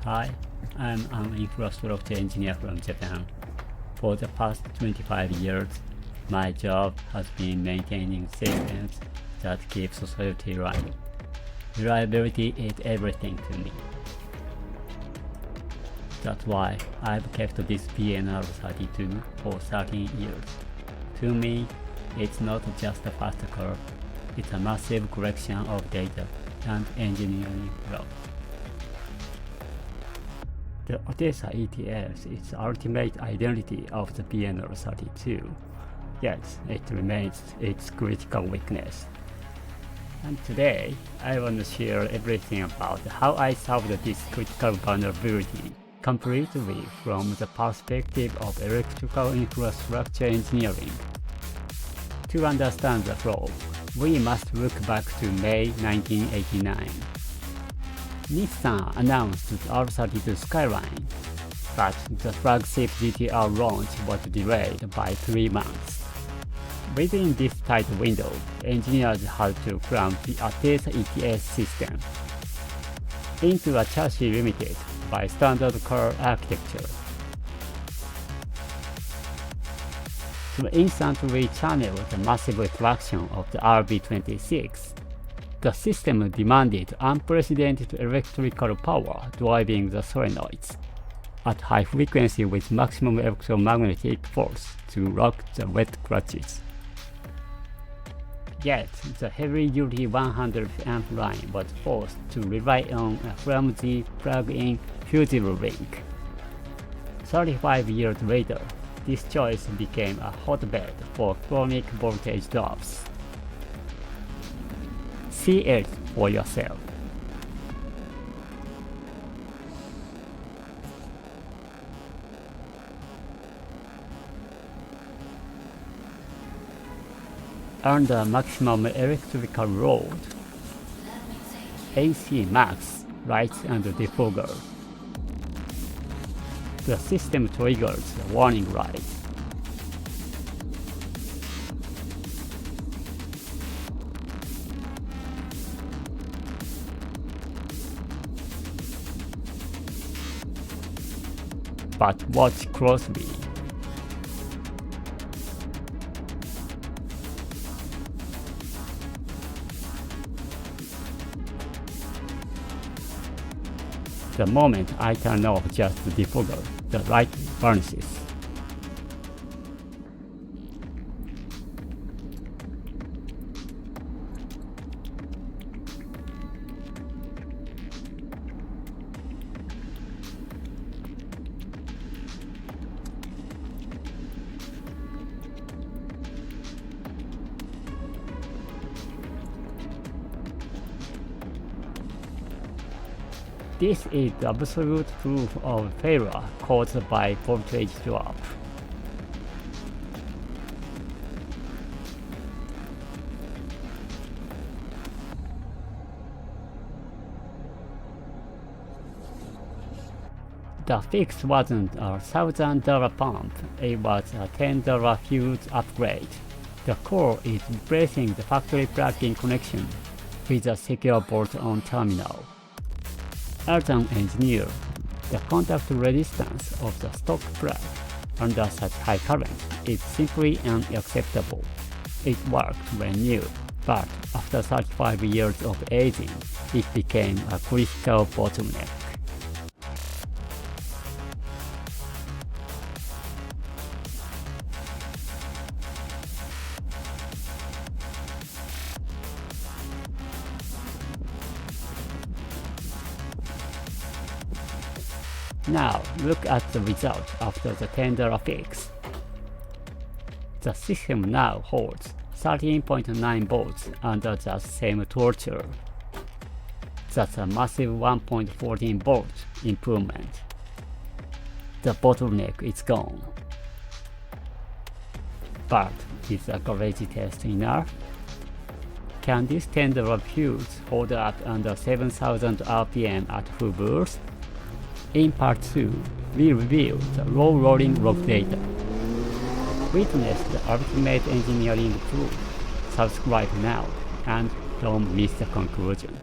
Hi, I'm an infrastructure engineer from Japan. For the past 25 years, my job has been maintaining systems that keep society running. Reliability is everything to me. That's why I've kept this BNR32 for 13 years. To me, it's not just a fast car, it's a massive collection of data and engineering flow. The ATTESA E-TS is the ultimate identity of the BNR32, yet it remains its critical weakness. And today, I want to share everything about how I solved this critical vulnerability completely from the perspective of electrical infrastructure engineering. To understand the flaw, we must look back to May 1989. Nissan announced the R32 Skyline, but the flagship GT-R launch was delayed by 3 months. Within this tight window, engineers had to cram the ATTESA E-TS system into a chassis limited by standard car architecture. To instantly channel the massive attraction of the RB26, the system demanded unprecedented electrical power driving the solenoids at high frequency with maximum electromagnetic force to lock the wet clutches. Yet, the heavy-duty 100 amp line was forced to rely on a flimsy plug-in fusible link. 35 years later, this choice became a hotbed for chronic voltage drops. See it for yourself. Under maximum electrical load, AC max lights and defogger. The system triggers a warning light. But watch closely. The moment I turn off just the defogger, the light vanishes. This is the absolute proof of failure caused by voltage drop. The fix wasn't a $1,000 pump, it was a $10 fuse upgrade. The core is replacing the factory plug-in connection with a secure bolt-on terminal. As an engineer, the contact resistance of the stock plug under such high current is simply unacceptable. It worked when new, but after 35 years of aging, it became a critical bottleneck. Now, look at the result after the $10 fix. The system now holds 13.9 volts under the same torture. That's a massive 1.14 volt improvement. The bottleneck is gone. But is a gauge test enough? Can this $10 fuse hold up under 7000 RPM at full burst? In part 2, we review the low rolling log data. Witness the ultimate engineering proof. Subscribe now and don't miss the conclusion.